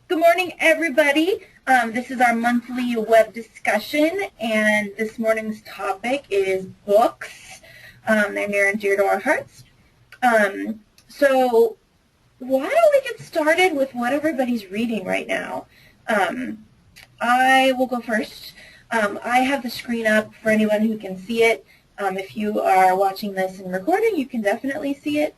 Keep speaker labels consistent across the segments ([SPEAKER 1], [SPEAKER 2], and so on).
[SPEAKER 1] Good morning, everybody. This is our monthly web discussion, and this morning's topic is books. They're near and dear to our hearts. So why don't we get started with what everybody's reading right now? I will go first. I have the screen up for anyone who can see it. If you are watching this in recording, you can definitely see it.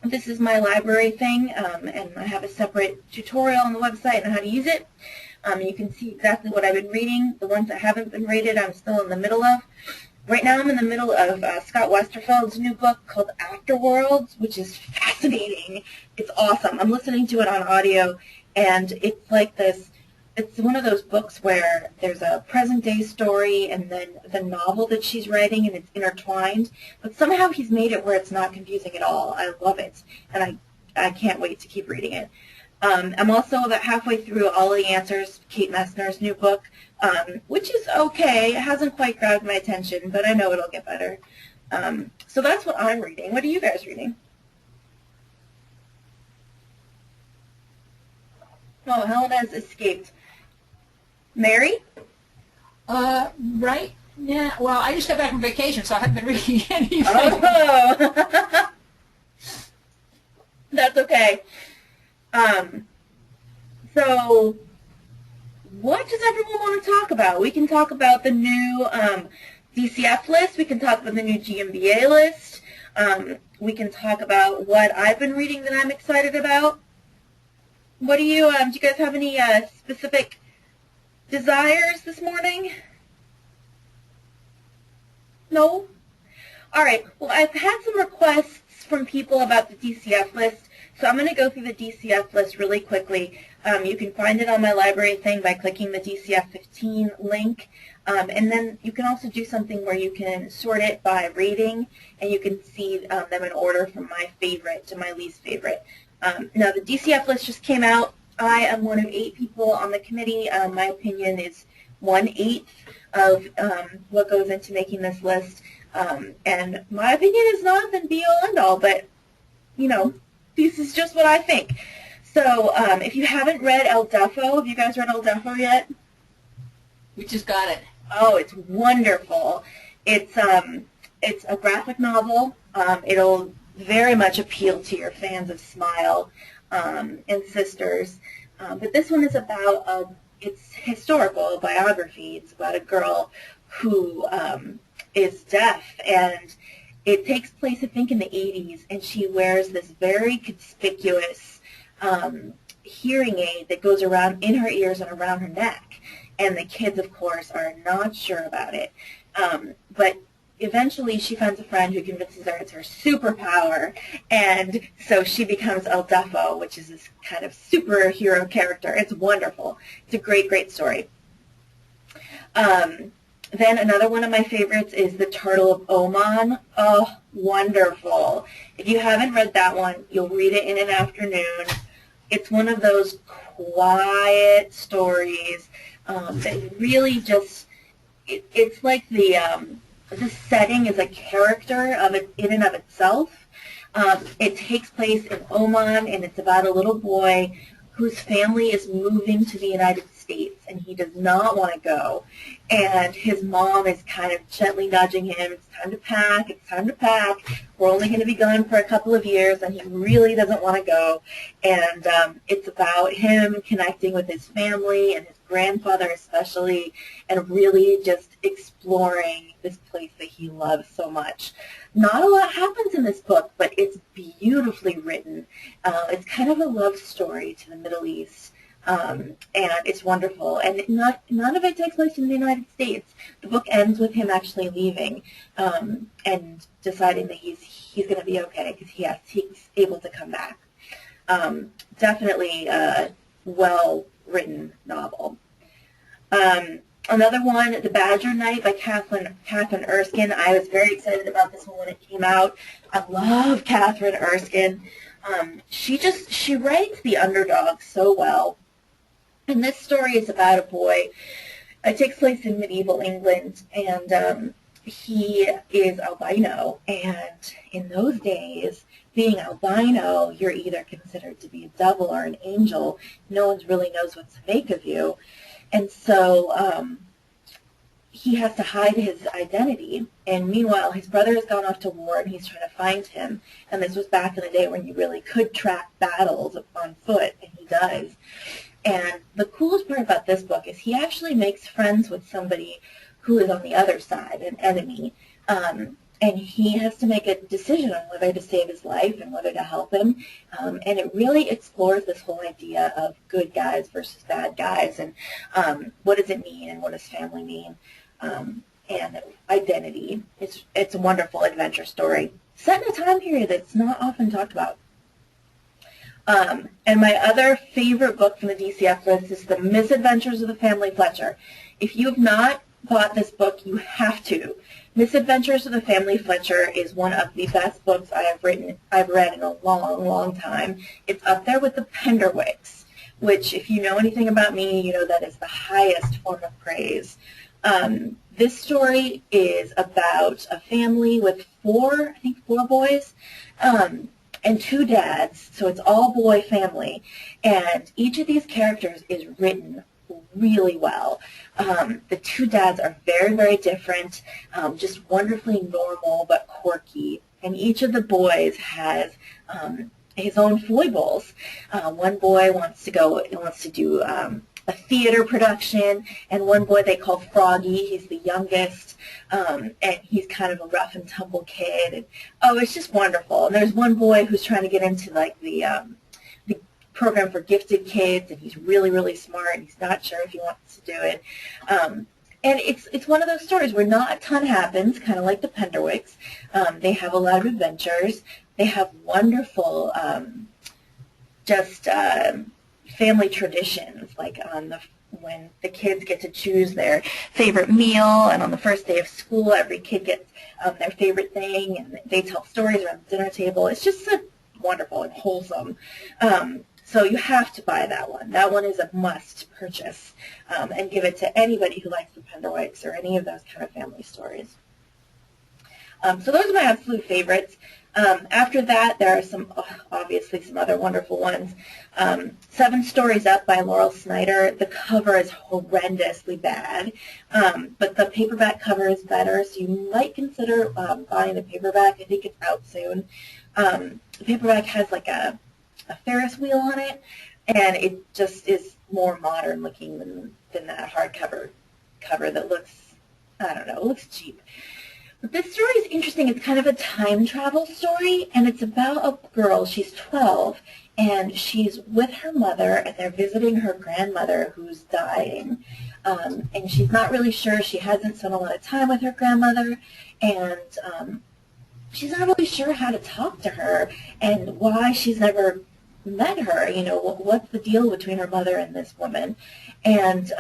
[SPEAKER 1] This is my library thing, and I have a separate tutorial on the website on how to use it. You can see exactly what I've been reading. The ones that haven't been rated, I'm still in the middle of. Right now I'm in the middle of Scott Westerfeld's new book called Afterworlds, which is fascinating. It's awesome. I'm listening to it on audio, and it's like this. It's one of those books where there's a present-day story and then the novel that she's writing, and it's intertwined. But somehow he's made it where it's not confusing at all. I love it, and I can't wait to keep reading it. I'm also about halfway through All the Answers, Kate Messner's new book, which is okay. It hasn't quite grabbed my attention, but I know it'll get better. So that's what I'm reading. What are you guys reading? Oh, Helena's escaped. Mary?
[SPEAKER 2] Right now, well, I just got back from vacation, so I haven't been reading anything.
[SPEAKER 1] Oh, that's okay. So what does everyone want to talk about? We can talk about the new DCF list. We can talk about the new GMBA list. We can talk about what I've been reading that I'm excited about. What do you guys have any specific desires this morning? No? All right. Well, I've had some requests from people about the DCF list, so I'm going to go through the DCF list really quickly. You can find it on my library thing by clicking the DCF 15 link, and then you can also do something where you can sort it by rating, and you can see them in order from my favorite to my least favorite. Now, the DCF list just came out. I am one of 8 people on the committee. My opinion is 1/8 of what goes into making this list. And my opinion is not the be-all, end-all, but, you know, this is just what I think. So if you haven't read El Defo, have you guys read El Defo yet?
[SPEAKER 2] We just got it.
[SPEAKER 1] Oh, it's wonderful. It's a graphic novel. It'll very much appeal to your fans of Smile and Sisters. But this one is about, it's historical, biography. It's about a girl who is deaf, and it takes place, I think, in the 80s, and she wears this very conspicuous hearing aid that goes around in her ears and around her neck. And the kids, of course, are not sure about it. But eventually she finds a friend who convinces her it's her superpower, and so she becomes El Defo, which is this kind of superhero character. It's wonderful. It's a great, great story. Then another one of my favorites is The Turtle of Oman. Oh, wonderful. If you haven't read that one, you'll read it in an afternoon. It's one of those quiet stories that really just, it's like the setting is a character of it in and of itself. It takes place in Oman, and it's about a little boy whose family is moving to the United States, and he does not want to go. And his mom is kind of gently nudging him, it's time to pack, it's time to pack. We're only going to be gone for a couple of years, and he really doesn't want to go. And it's about him connecting with his family and his grandfather especially, and really just exploring this place that he loves so much. Not a lot happens in this book, but it's beautifully written. It's kind of a love story to the Middle East, and it's wonderful. And none of it takes place in the United States. The book ends with him actually leaving and deciding that he's going to be okay because he's able to come back. Definitely a well-written novel. Another one, The Badger Knight by Catherine Erskine. I was very excited about this one when it came out. I love Catherine Erskine. She writes the underdog so well. And this story is about a boy. It takes place in medieval England, and he is albino, and in those days, being albino, you're either considered to be a devil or an angel. No one really knows what to make of you. And so he has to hide his identity. And meanwhile, his brother has gone off to war, and he's trying to find him. And this was back in the day when you really could track battles on foot, and he does. And the coolest part about this book is he actually makes friends with somebody who is on the other side, an enemy. And he has to make a decision on whether to save his life and whether to help him. And it really explores this whole idea of good guys versus bad guys, and what does it mean, and what does family mean, and identity. It's a wonderful adventure story set in a time period that's not often talked about. And my other favorite book from the DCF list is The Misadventures of the Family Fletcher. If you have not bought this book, you have to. Misadventures of the Family Fletcher is one of the best books I've read in a long, long time. It's up there with the Penderwicks, which, if you know anything about me, you know that is the highest form of praise. This story is about a family with four boys, and two dads, so it's all boy family, and each of these characters is written really well. The two dads are very, very different, just wonderfully normal but quirky, and each of the boys has his own foibles. One boy wants to do a theater production, and one boy they call Froggy. He's the youngest, and he's kind of a rough and tumble kid. And, it's just wonderful. And there's one boy who's trying to get into like the program for gifted kids, and he's really, really smart, and he's not sure if he wants to do it. And it's one of those stories where not a ton happens, kind of like the Penderwicks. They have a lot of adventures. They have wonderful family traditions, like when the kids get to choose their favorite meal, and on the first day of school, every kid gets their favorite thing, and they tell stories around the dinner table. It's just so wonderful and wholesome. So you have to buy that one. That one is a must purchase, and give it to anybody who likes the Penderwicks or any of those kind of family stories. So those are my absolute favorites. After that, there are obviously some other wonderful ones. 7 Stories Up by Laurel Snyder. The cover is horrendously bad, but the paperback cover is better, so you might consider buying the paperback. I think it's out soon. The paperback has like a Ferris wheel on it, and it just is more modern looking than that hardcover cover that looks, I don't know, it looks cheap. But this story is interesting. It's kind of a time travel story, and it's about a girl. She's 12, and she's with her mother, and they're visiting her grandmother who's dying. And she's not really sure. She hasn't spent a lot of time with her grandmother, and she's not really sure how to talk to her and why she's never met her. You know, what's the deal between her mother and this woman? And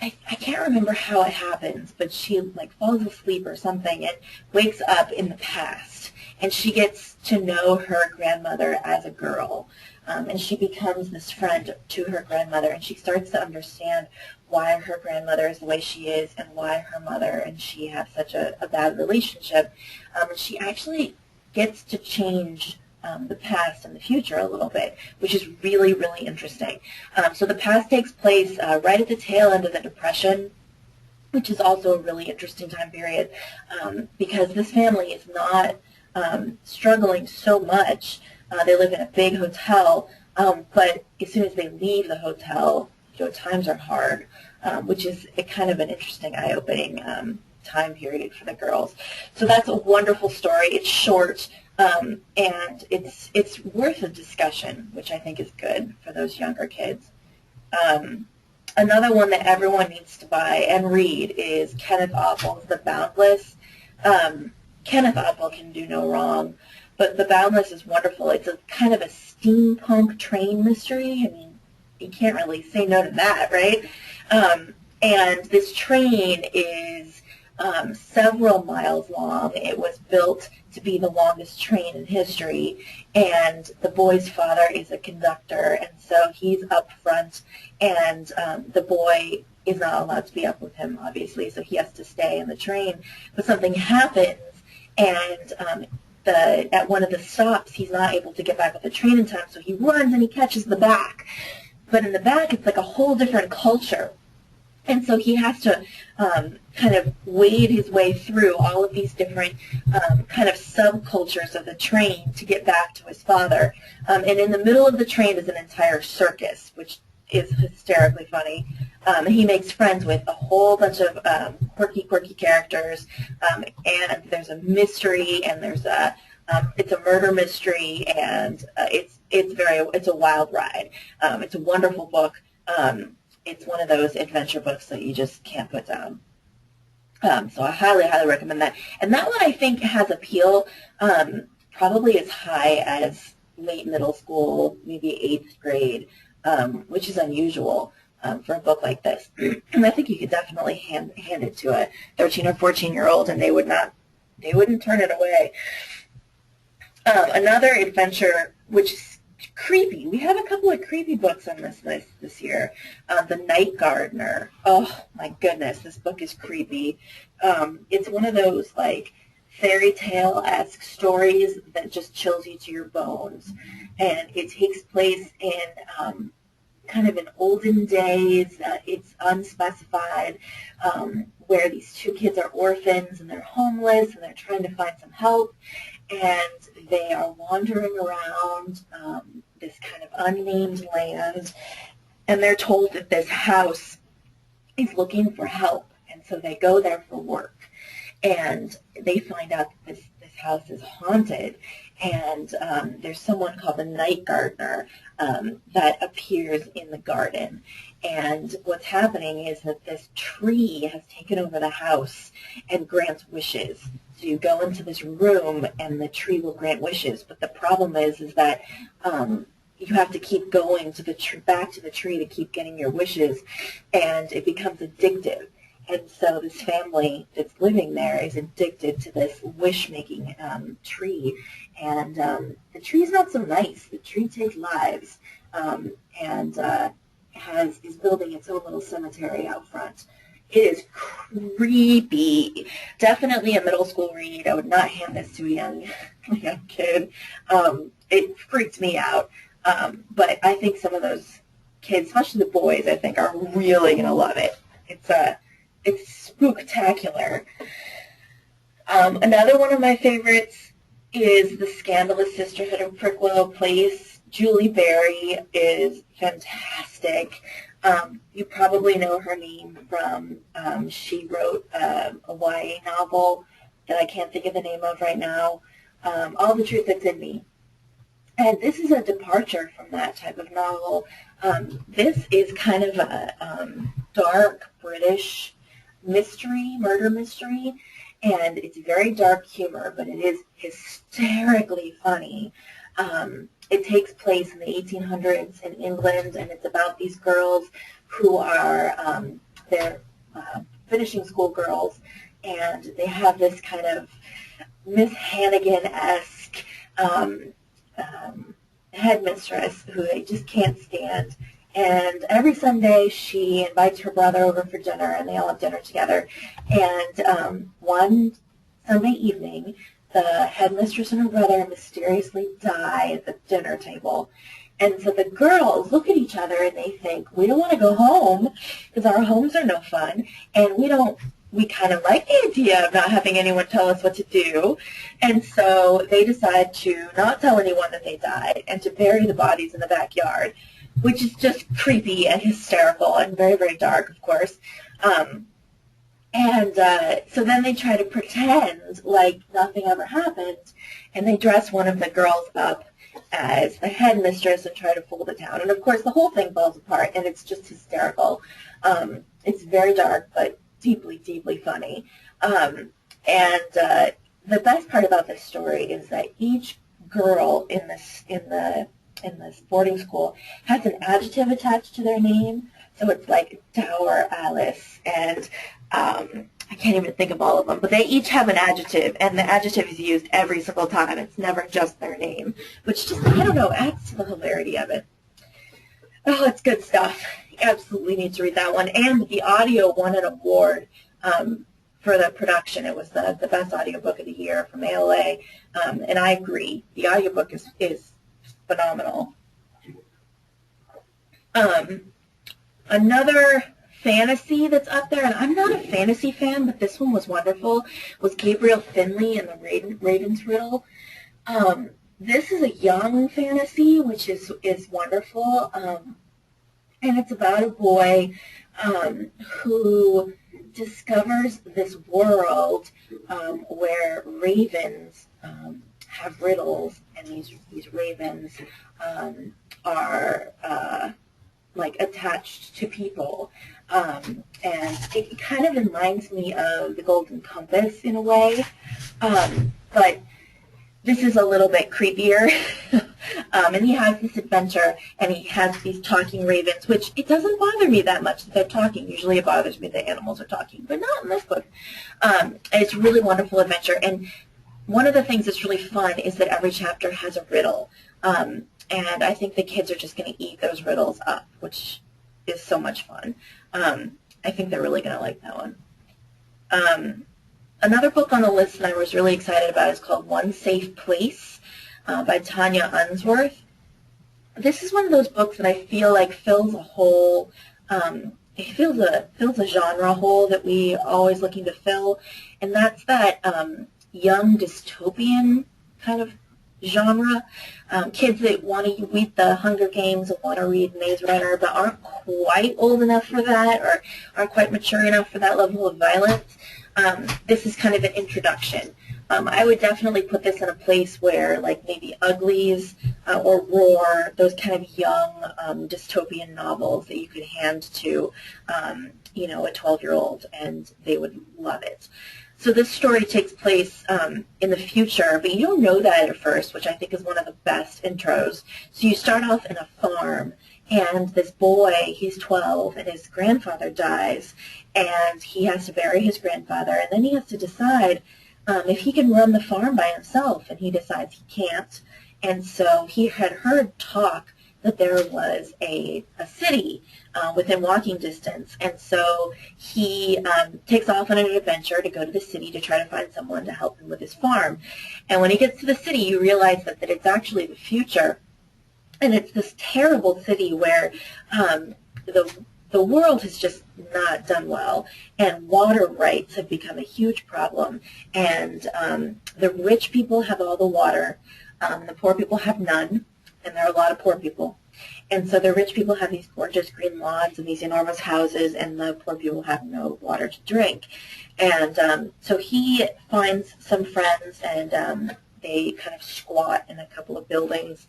[SPEAKER 1] I can't remember how it happens, but she like falls asleep or something and wakes up in the past, and she gets to know her grandmother as a girl, and she becomes this friend to her grandmother, and she starts to understand why her grandmother is the way she is and why her mother and she have such a bad relationship. And she actually gets to change the past and the future a little bit, which is really, really interesting. So the past takes place right at the tail end of the Depression, which is also a really interesting time period, because this family is not struggling so much. They live in a big hotel, but as soon as they leave the hotel, times are hard, which is kind of an interesting, eye-opening time period for the girls. So that's a wonderful story. It's short. And it's worth a discussion, which I think is good for those younger kids. Another one that everyone needs to buy and read is Kenneth Oppel's The Boundless. Kenneth Oppel can do no wrong, but The Boundless is wonderful. It's a kind of a steampunk train mystery. I mean, you can't really say no to that, right? And this train is several miles long. It was built to be the longest train in history, and the boy's father is a conductor, and so he's up front, and the boy is not allowed to be up with him, obviously, so he has to stay in the train. But something happens, and at one of the stops, he's not able to get back with the train in time, so he runs and he catches the back. But in the back, it's like a whole different culture. And so he has to kind of wade his way through all of these different kind of subcultures of the train to get back to his father. And in the middle of the train is an entire circus, which is hysterically funny. He makes friends with a whole bunch of quirky characters, and there's a mystery, and there's it's a murder mystery, and it's a wild ride. It's a wonderful book. It's one of those adventure books that you just can't put down. So I highly recommend that. And that one I think has appeal probably as high as late middle school, maybe 8th grade, which is unusual for a book like this. And I think you could definitely hand it to a 13 or 14-year-old, and they wouldn't turn it away. Another adventure, which is creepy. We have a couple of creepy books on this list this year. The Night Gardener. Oh my goodness, this book is creepy. It's one of those like fairy tale-esque stories that just chills you to your bones. And it takes place in kind of in olden days. It's unspecified, where these two kids are orphans and they're homeless and they're trying to find some help. And they are wandering around this kind of unnamed land, and they're told that this house is looking for help, and so they go there for work, and they find out that this house is haunted, and there's someone called the Night Gardener that appears in the garden. And what's happening is that this tree has taken over the house and grants wishes. So you go into this room and the tree will grant wishes. But the problem is that you have to keep going to back to the tree to keep getting your wishes, and it becomes addictive. And so this family that's living there is addicted to this wish-making tree. And the tree's not so nice. The tree takes lives and is building its own little cemetery out front. It is creepy. Definitely a middle school read. I would not hand this to a young kid. It freaked me out. But I think some of those kids, especially the boys, I think are really going to love it. It's spooktacular. Another one of my favorites is The Scandalous Sisterhood of Prickwillow Place. Julie Berry is fantastic. You probably know her name from, she wrote a YA novel that I can't think of the name of right now, All the Truth That's in Me. And this is a departure from that type of novel. This is kind of a dark British murder mystery, and it's very dark humor, but it is hysterically funny. It takes place in the 1800s in England, and it's about these girls who are, they're finishing school girls, and they have this kind of Miss Hannigan-esque headmistress who they just can't stand. And every Sunday she invites her brother over for dinner, and they all have dinner together. And one Sunday evening, the headmistress and her brother mysteriously die at the dinner table. And so the girls look at each other and they think, we don't want to go home because our homes are no fun, and we kind of like the idea of not having anyone tell us what to do. And so they decide to not tell anyone that they died and to bury the bodies in the backyard, which is just creepy and hysterical and very, very dark, of course. So then they try to pretend like nothing ever happened, and they dress one of the girls up as the headmistress and try to fool the town. And, of course, the whole thing falls apart, and it's just hysterical. It's very dark, but deeply, deeply funny. The best part about this story is that each girl in this boarding school has an adjective attached to their name. So it's like Dour Alice, and I can't even think of all of them, but they each have an adjective, and the adjective is used every single time. It's never just their name, which just, I don't know, adds to the hilarity of it. Oh, it's good stuff. absolutely need to read that one. And the audio won an award for the production. It was the best audiobook of the year from ALA. And I agree. The audiobook is phenomenal. Another fantasy that's up there, and I'm not a fantasy fan, but this one was wonderful, was Gabriel Finley and the Raven's Riddle. This is a young fantasy, which is wonderful, and it's about a boy who discovers this world where ravens have riddles, and these ravens are like attached to people. And it kind of reminds me of the Golden Compass in a way, but this is a little bit creepier. And he has this adventure, and he has these talking ravens, which it doesn't bother me that much that they're talking. Usually it bothers me that animals are talking, but not in this book. It's a really wonderful adventure, and one of the things that's really fun is that every chapter has a riddle. And I think the kids are just going to eat those riddles up, which is so much fun. I think they're really going to like that one. Another book on the list that I was really excited about is called One Safe Place by Tanya Unsworth. This is one of those books that I feel like fills a hole. It fills a genre hole that we are always looking to fill, and that's that young dystopian kind of genre. Kids that want to read the Hunger Games and want to read Maze Runner but aren't quite old enough for that or aren't quite mature enough for that level of violence. This is kind of an introduction. I would definitely put this in a place where, like, maybe Uglies or Roar, those kind of young dystopian novels that you could hand to, you know, a 12-year-old and they would love it. So this story takes place in the future, but you don't know that at first, which I think is one of the best intros. So you start off in a farm, and this boy, he's 12, and his grandfather dies, and he has to bury his grandfather, and then he has to decide if he can run the farm by himself, and he decides he can't. And so he had heard talk that there was a city within walking distance, and so he takes off on an adventure to go to the city to try to find someone to help him with his farm. And when he gets to the city, you realize that it's actually the future, and it's this terrible city where the world has just not done well, and water rights have become a huge problem, and the rich people have all the water, the poor people have none, and there are a lot of poor people. And so the rich people have these gorgeous green lawns and these enormous houses, and the poor people have no water to drink. And so he finds some friends, and they kind of squat in a couple of buildings,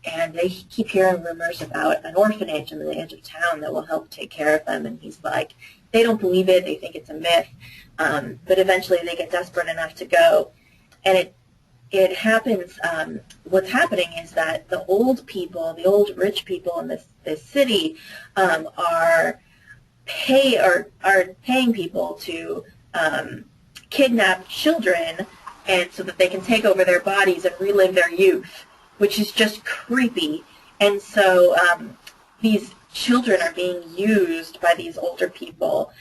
[SPEAKER 1] and they keep hearing rumors about an orphanage on the edge of town that will help take care of them. And he's like, they don't believe it, they think it's a myth, but eventually they get desperate enough to go. And it happens, what's happening is that the old people, the old rich people in this city are paying people to kidnap children, and so that they can take over their bodies and relive their youth, which is just creepy. And so these children are being used by these older people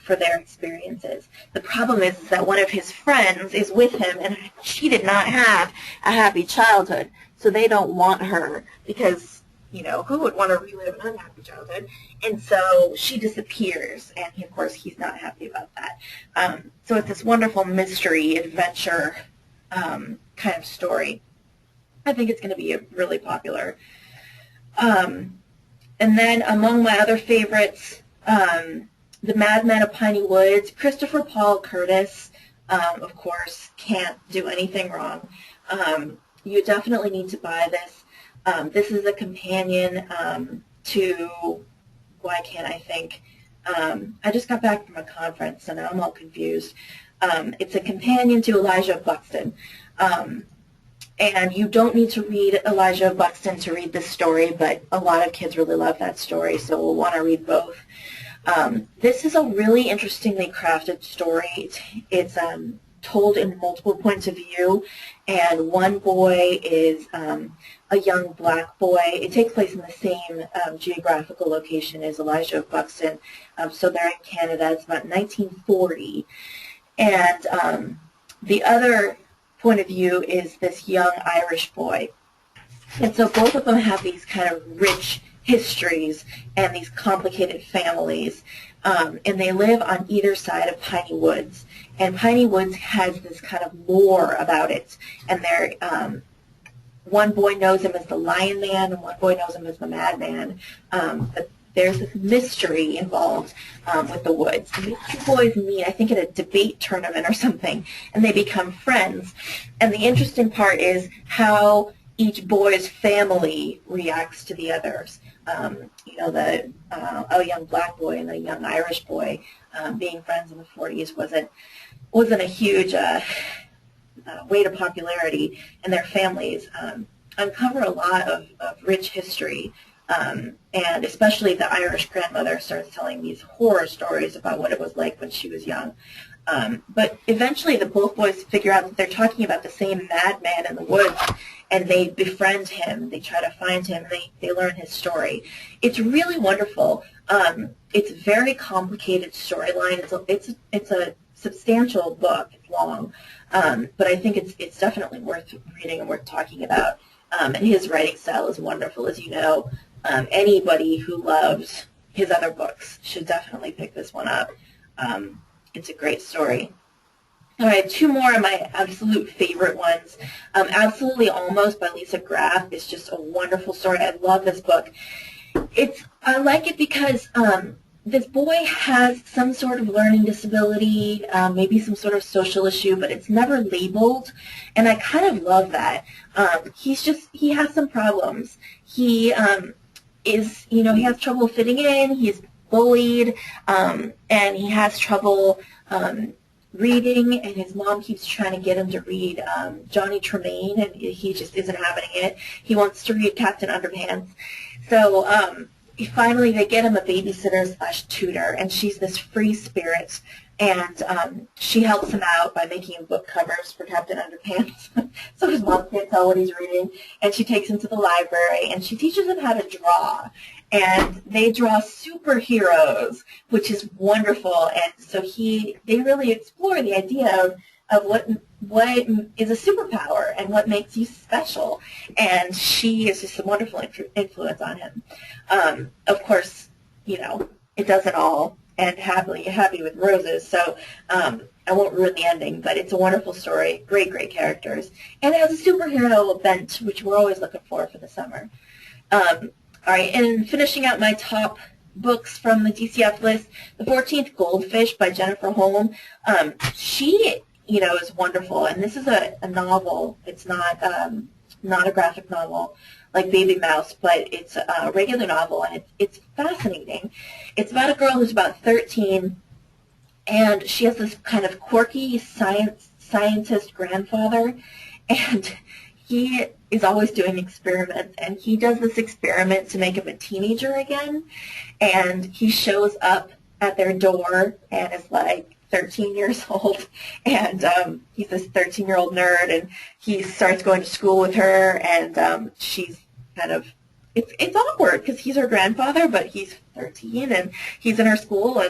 [SPEAKER 1] for their experiences. The problem is that one of his friends is with him, and she did not have a happy childhood, so they don't want her because, you know, who would want to relive an unhappy childhood? And so she disappears, and of course he's not happy about that. So it's this wonderful mystery, adventure kind of story. I think it's going to be really popular. And then among my other favorites, The Madman of Piney Woods, Christopher Paul Curtis, of course, can't do anything wrong. You definitely need to buy this. This is a companion to, why can't I think? I just got back from a conference, and I'm all confused. It's a companion to Elijah Buxton. And you don't need to read Elijah Buxton to read this story, but a lot of kids really love that story, so we'll want to read both. This is a really interestingly crafted story. It's told in multiple points of view, and one boy is a young black boy. It takes place in the same geographical location as Elijah of Buxton. So they're in Canada. It's about 1940. And the other point of view is this young Irish boy. And so both of them have these kind of rich histories and these complicated families. And they live on either side of Piney Woods. And Piney Woods has this kind of lore about it. And they're, one boy knows him as the Lion Man, and one boy knows him as the Madman. But there's this mystery involved with the woods. And these two boys meet, I think, at a debate tournament or something, and they become friends. And the interesting part is how each boy's family reacts to the others. You know, a young black boy and a young Irish boy being friends in the 40s wasn't a huge way to popularity, and their families uncover a lot of rich history. And especially the Irish grandmother starts telling these horror stories about what it was like when she was young. But eventually both boys figure out that they're talking about the same madman in the woods, and they befriend him. They try to find him. They learn his story. It's really wonderful. It's a very complicated storyline. It's a substantial book. It's long. But I think it's definitely worth reading and worth talking about. And his writing style is wonderful, as you know. Anybody who loves his other books should definitely pick this one up. It's a great story. All right, two more of my absolute favorite ones. Absolutely Almost by Lisa Graff is just a wonderful story. I love this book. I like it because this boy has some sort of learning disability, maybe some sort of social issue, but it's never labeled, and I kind of love that. He has some problems. He he has trouble fitting in, he's bullied, and he has trouble reading, and his mom keeps trying to get him to read Johnny Tremaine, and he just isn't having it. He wants to read Captain Underpants. So finally they get him a babysitter / tutor, and she's this free spirit, and she helps him out by making book covers for Captain Underpants so his mom can't tell what he's reading, and she takes him to the library, and she teaches him how to draw, and they draw superheroes, which is wonderful. And so they really explore the idea of what is a superpower and what makes you special. And she is just a wonderful influence on him. Of course, it doesn't all end happy with roses, so I won't ruin the ending, but it's a wonderful story, great characters, and it has a superhero bent, which we're always looking for the summer. All right, and finishing out my top books from the DCF list, The 14th Goldfish by Jennifer Holm. She, is wonderful, and this is a novel. It's not a graphic novel like Baby Mouse, but it's a regular novel, and it's fascinating. It's about a girl who's about 13, and she has this kind of quirky scientist grandfather, and he is always doing experiments, and he does this experiment to make him a teenager again, and he shows up at their door and is like 13 years old, and he's this 13-year-old nerd, and he starts going to school with her, and she's kind of, it's awkward because he's her grandfather, but he's 13, and he's in her school,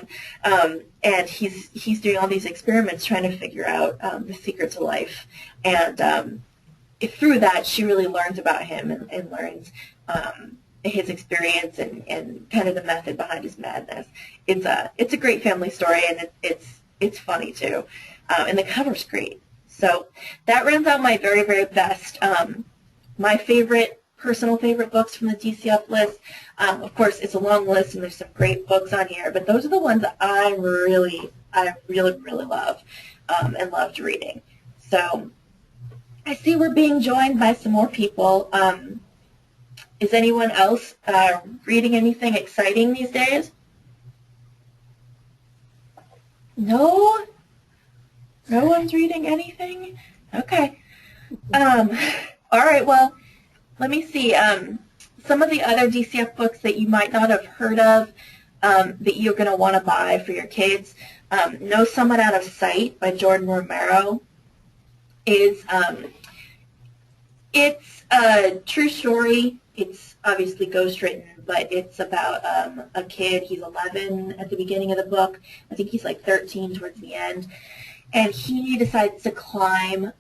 [SPEAKER 1] and he's doing all these experiments trying to figure out the secret to life, and through that, she really learns about him and learns his experience and kind of the method behind his madness. It's a great family story, and it's funny too, and the cover's great. So that rounds out my very, very best. My personal favorite books from the DCF list. Of course, it's a long list, and there's some great books on here, but those are the ones that I really, really love and loved reading. So I see we're being joined by some more people. Is anyone else reading anything exciting these days? No? No one's reading anything? Okay. All right, well, let me see. Some of the other DCF books that you might not have heard of that you're going to want to buy for your kids. No Summit Out of Sight by Jordan Romero is it's True story. It's obviously ghostwritten, but it's about a kid. He's 11 at the beginning of the book. I think he's like 13 towards the end. And he decides to climb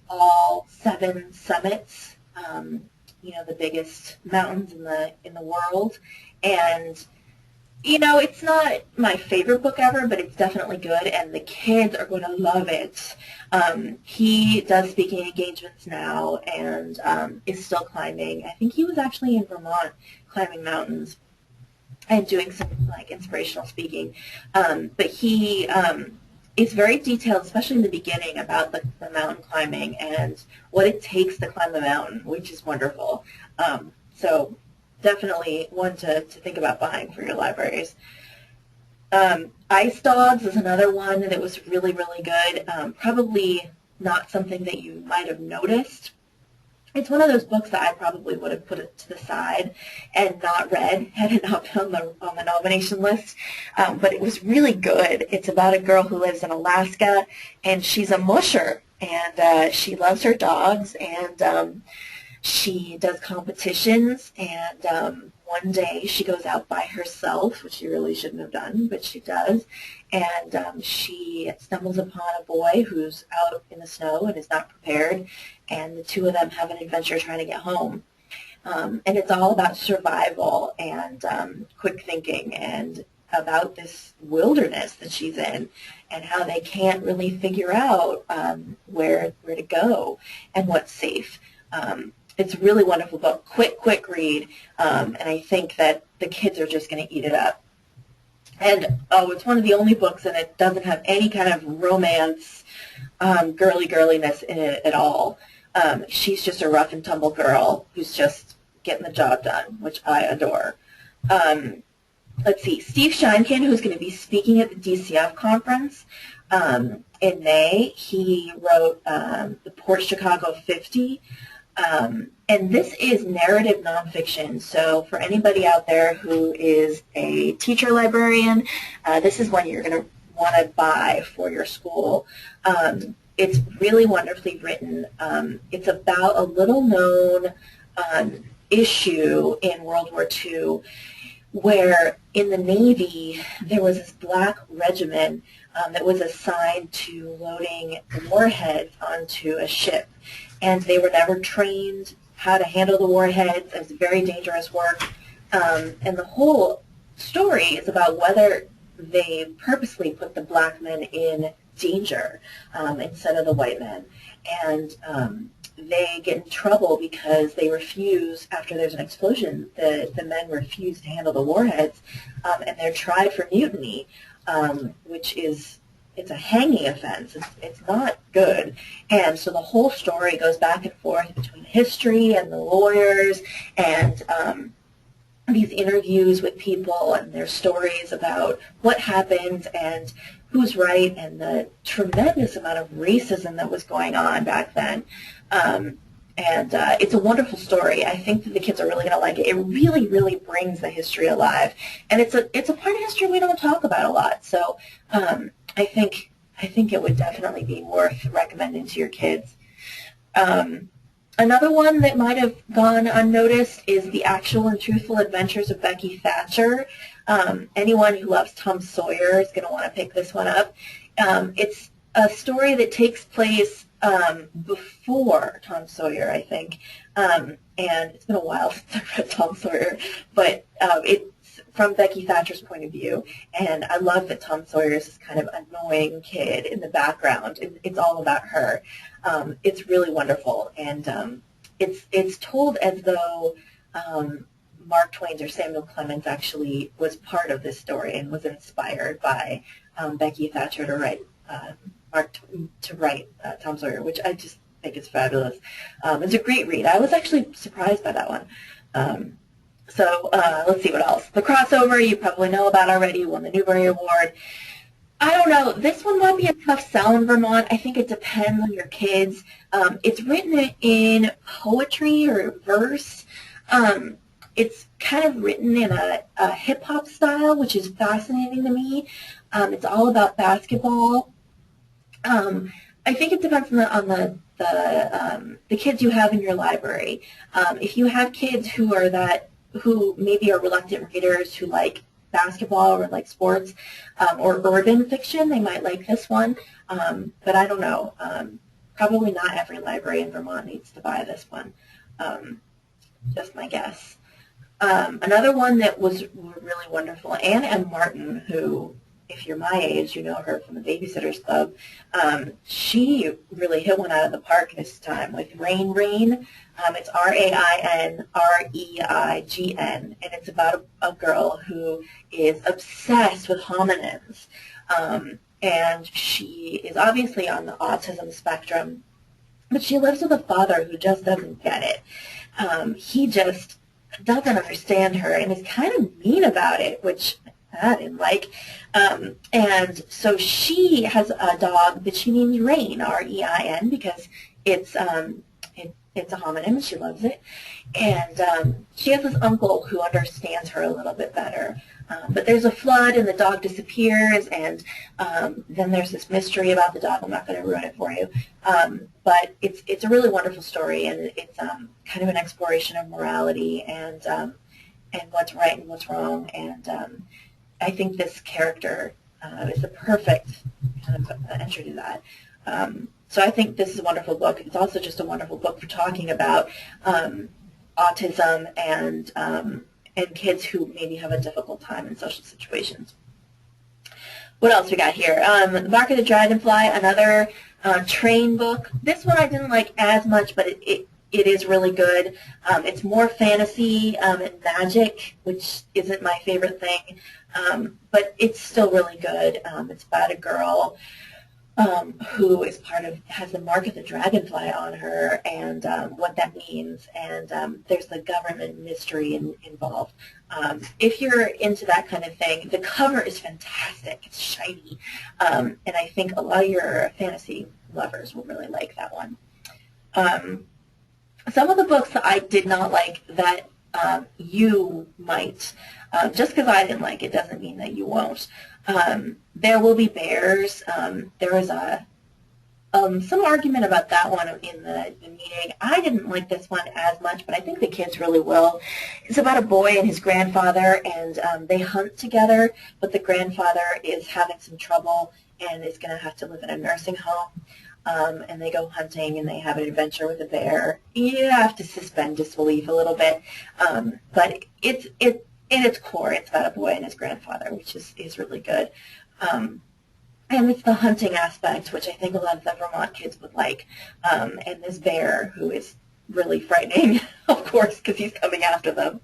[SPEAKER 1] all 7 summits, the biggest mountains in the world. And it's not my favorite book ever, but it's definitely good, and the kids are going to love it. He does speaking engagements now and is still climbing. I think he was actually in Vermont climbing mountains and doing some like inspirational speaking. But he is very detailed, especially in the beginning, about the mountain climbing and what it takes to climb the mountain, which is wonderful. So definitely one to think about buying for your libraries. Ice Dogs is another one that was really, really good. Probably not something that you might have noticed. It's one of those books that I probably would have put it to the side and not read had it not been on the nomination list. But it was really good. It's about a girl who lives in Alaska, and she's a musher, and she loves her dogs, and she does competitions, and one day she goes out by herself, which she really shouldn't have done, but she does, and she stumbles upon a boy who's out in the snow and is not prepared, and the two of them have an adventure trying to get home. And it's all about survival and quick thinking and about this wilderness that she's in and how they can't really figure out where to go and what's safe. It's a really wonderful book, quick read, and I think that the kids are just going to eat it up. And, it's one of the only books that it doesn't have any kind of romance, girliness in it at all. She's just a rough and tumble girl who's just getting the job done, which I adore. Let's see, Steve Sheinkin, who's going to be speaking at the DCF conference in May, he wrote the Port Chicago 50. And this is narrative nonfiction, so for anybody out there who is a teacher librarian, this is one you're going to want to buy for your school. It's really wonderfully written. It's about a little-known issue in World War II where in the Navy there was this black regiment that was assigned to loading warheads onto a ship. And they were never trained how to handle the warheads. It was very dangerous work. And the whole story is about whether they purposely put the black men in danger instead of the white men. And they get in trouble because they refuse, after there's an explosion, the men refuse to handle the warheads, and they're tried for mutiny, which is... it's a hanging offense. It's not good. And so the whole story goes back and forth between history and the lawyers and these interviews with people and their stories about what happened and who's right and the tremendous amount of racism that was going on back then. And it's a wonderful story. I think that the kids are really going to like it. It really, really brings the history alive. And it's a part of history we don't talk about a lot. So I think it would definitely be worth recommending to your kids. Another one that might have gone unnoticed is The Actual and Truthful Adventures of Becky Thatcher. Anyone who loves Tom Sawyer is going to want to pick this one up. It's a story that takes place before Tom Sawyer, I think. And it's been a while since I've read Tom Sawyer, but it's from Becky Thatcher's point of view. And I love that Tom Sawyer is this kind of annoying kid in the background. It's all about her. It's really wonderful. And it's told as though Mark Twain's or Samuel Clemens actually was part of this story and was inspired by Becky Thatcher to write Tom Sawyer, which I just think is fabulous. It's a great read. I was actually surprised by that one. So let's see what else. The Crossover, you probably know about already, won the Newbery Award. I don't know. This one might be a tough sell in Vermont. I think it depends on your kids. It's written in poetry or verse. It's kind of written in a hip-hop style, which is fascinating to me. It's all about basketball. I think it depends on the kids you have in your library. If you have kids who maybe are reluctant readers, who like basketball or like sports or urban fiction, they might like this one. But I don't know. Probably not every library in Vermont needs to buy this one. Just my guess. Another one that was really wonderful, Anne M. Martin, who, if you're my age, you know her from the Babysitters Club. She really hit one out of the park this time with Rain Rain. It's Rainreign, and it's about a girl who is obsessed with hominins. And she is obviously on the autism spectrum, but she lives with a father who just doesn't get it. He just doesn't understand her and is kind of mean about it, which I didn't like. And so she has a dog that she names Rain, R-E-I-N, because it's a hominin. She loves it. And she has this uncle who understands her a little bit better. But there's a flood and the dog disappears, and then there's this mystery about the dog. I'm not going to ruin it for you. But it's a really wonderful story, and it's kind of an exploration of morality and what's right and what's wrong. And I think this character is the perfect kind of entry to that. So I think this is a wonderful book. It's also just a wonderful book for talking about autism and kids who maybe have a difficult time in social situations. What else we got here? The Mark of the Dragonfly, another train book. This one I didn't like as much, but it is really good. It's more fantasy and magic, which isn't my favorite thing, but it's still really good. It's about a girl who is has the Mark of the Dragonfly on her, and what that means, and there's the government mystery involved. If you're into that kind of thing, the cover is fantastic. It's shiny, and I think a lot of your fantasy lovers will really like that one. Some of the books that I did not like that you might, just because I didn't like it doesn't mean that you won't. There Will Be Bears. There was some argument about that one in the meeting. I didn't like this one as much, but I think the kids really will. It's about a boy and his grandfather, and they hunt together, but the grandfather is having some trouble and is going to have to live in a nursing home. And they go hunting and they have an adventure with a bear. You have to suspend disbelief a little bit, but in its core, it's about a boy and his grandfather, which is really good. And it's the hunting aspect, which I think a lot of the Vermont kids would like. And this bear, who is really frightening, of course, because he's coming after them.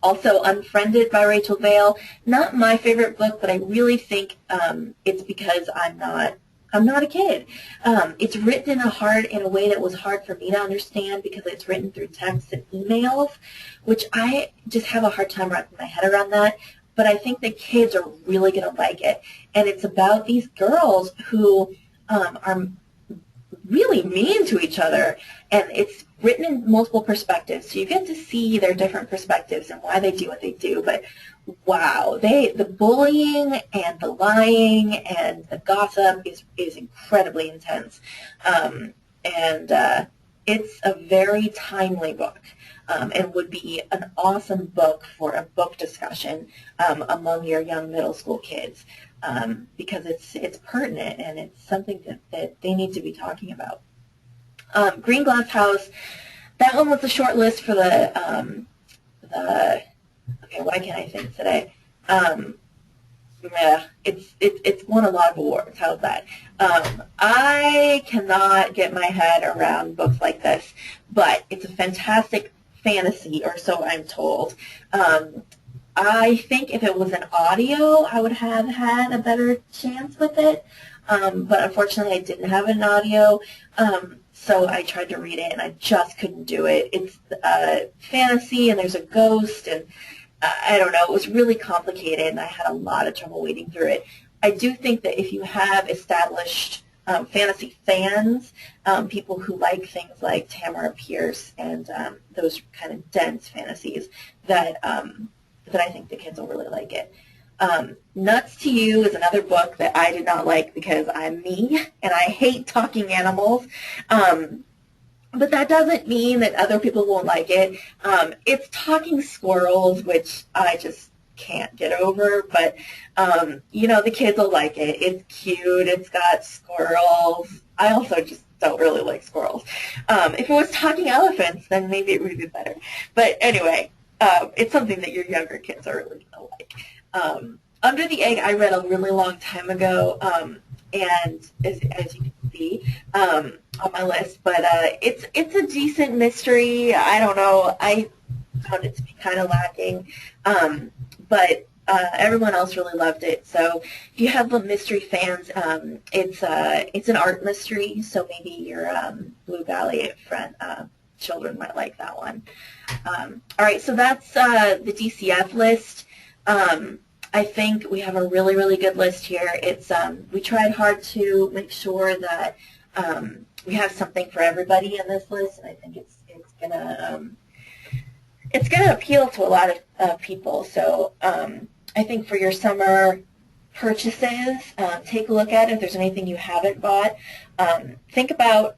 [SPEAKER 1] Also, Unfriended by Rachel Vale. Not my favorite book, but I really think it's because I'm not a kid. It's written in a way that was hard for me to understand because it's written through text and emails, which I just have a hard time wrapping my head around that. But I think the kids are really going to like it. And it's about these girls who are really mean to each other. And it's written in multiple perspectives. So you get to see their different perspectives and why they do what they do. But wow, the bullying and the lying and the gossip is incredibly intense. It's a very timely book and would be an awesome book for a book discussion among your young middle school kids because it's pertinent and it's something that they need to be talking about. Green Glass House, that one was a short list for the okay, why can't I think today? Yeah, it's won a lot of awards. How's that? I cannot get my head around books like this, but it's a fantastic fantasy, or so I'm told. I think if it was an audio, I would have had a better chance with it, but unfortunately I didn't have an audio, so I tried to read it and I just couldn't do it. It's fantasy and there's a ghost and I don't know, it was really complicated and I had a lot of trouble wading through it. I do think that if you have established fantasy fans, people who like things like Tamara Pierce and those kind of dense fantasies, that I think the kids will really like it. Nuts to You is another book that I did not like because I'm me and I hate talking animals. But that doesn't mean that other people won't like it. It's talking squirrels, which I just can't get over, but you know, the kids will like it. It's cute. It's got squirrels. I also just don't really like squirrels. If it was talking elephants, then maybe it would be better. But anyway, it's something that your younger kids are really going to like. Under the Egg, I read a really long time ago, and as you can see on my list, but it's a decent mystery. I don't know. I found it to be kind of lacking, but everyone else really loved it. So if you have the mystery fans, it's an art mystery, so maybe your Blue Valley friend children might like that one. All right, so that's the DCF list. I think we have a really, really good list here. It's we tried hard to make sure that we have something for everybody in this list, and I think it's gonna appeal to a lot of people. So I think for your summer purchases, take a look at it. If there's anything you haven't bought, think about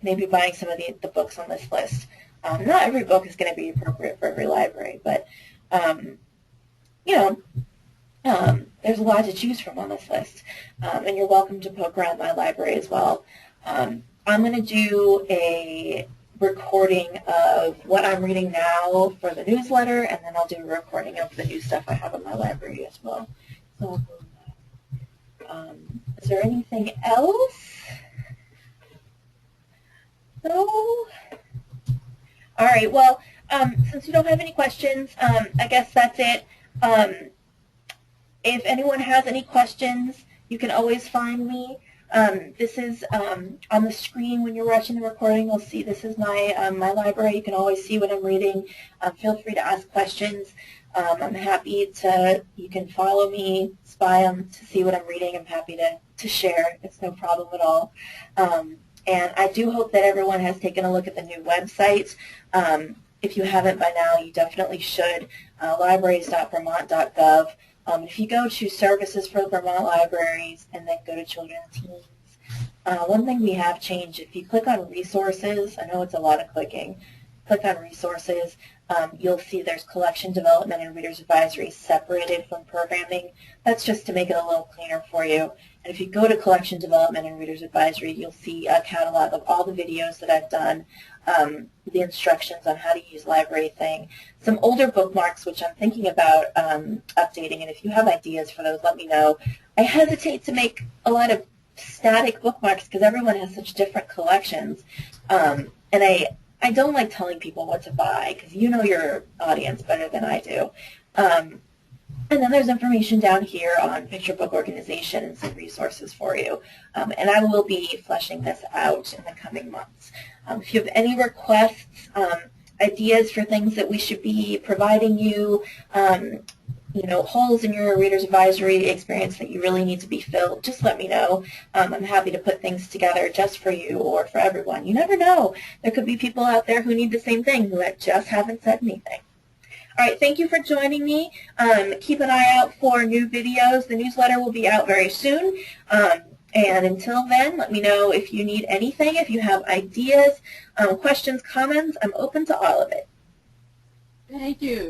[SPEAKER 1] maybe buying some of the books on this list. Not every book is going to be appropriate for every library, but you know, there's a lot to choose from on this list, and you're welcome to poke around my library as well. I'm going to do a recording of what I'm reading now for the newsletter, and then I'll do a recording of the new stuff I have in my library as well. So, is there anything else? No? All right, well, since you don't have any questions, I guess that's it. If anyone has any questions, you can always find me. This is on the screen when you're watching the recording. You'll see this is my my library. You can always see what I'm reading. Feel free to ask questions. I'm happy to. You can follow me, spy them to see what I'm reading. I'm happy to share. It's no problem at all. And I do hope that everyone has taken a look at the new website. If you haven't by now, you definitely should. Libraries.vermont.gov. If you go to Services for Vermont Libraries and then go to Children and Teens, one thing we have changed, if you click on Resources, I know it's a lot of clicking, click on Resources, you'll see there's Collection Development and Reader's Advisory separated from Programming. That's just to make it a little cleaner for you. And if you go to Collection Development and Reader's Advisory, you'll see a catalog of all the videos that I've done, the instructions on how to use LibraryThing, some older bookmarks which I'm thinking about updating, and if you have ideas for those, let me know. I hesitate to make a lot of static bookmarks because everyone has such different collections, and I don't like telling people what to buy because you know your audience better than I do. And then there's information down here on picture book organization and some resources for you. And I will be fleshing this out in the coming months. If you have any requests, ideas for things that we should be providing you, you know, holes in your reader's advisory experience that you really need to be filled, just let me know. I'm happy to put things together just for you or for everyone. You never know. There could be people out there who need the same thing who just haven't said anything. All right, thank you for joining me. Keep an eye out for new videos. The newsletter will be out very soon. And until then, let me know if you need anything, if you have ideas, questions, comments. I'm open to all of it.
[SPEAKER 2] Thank you.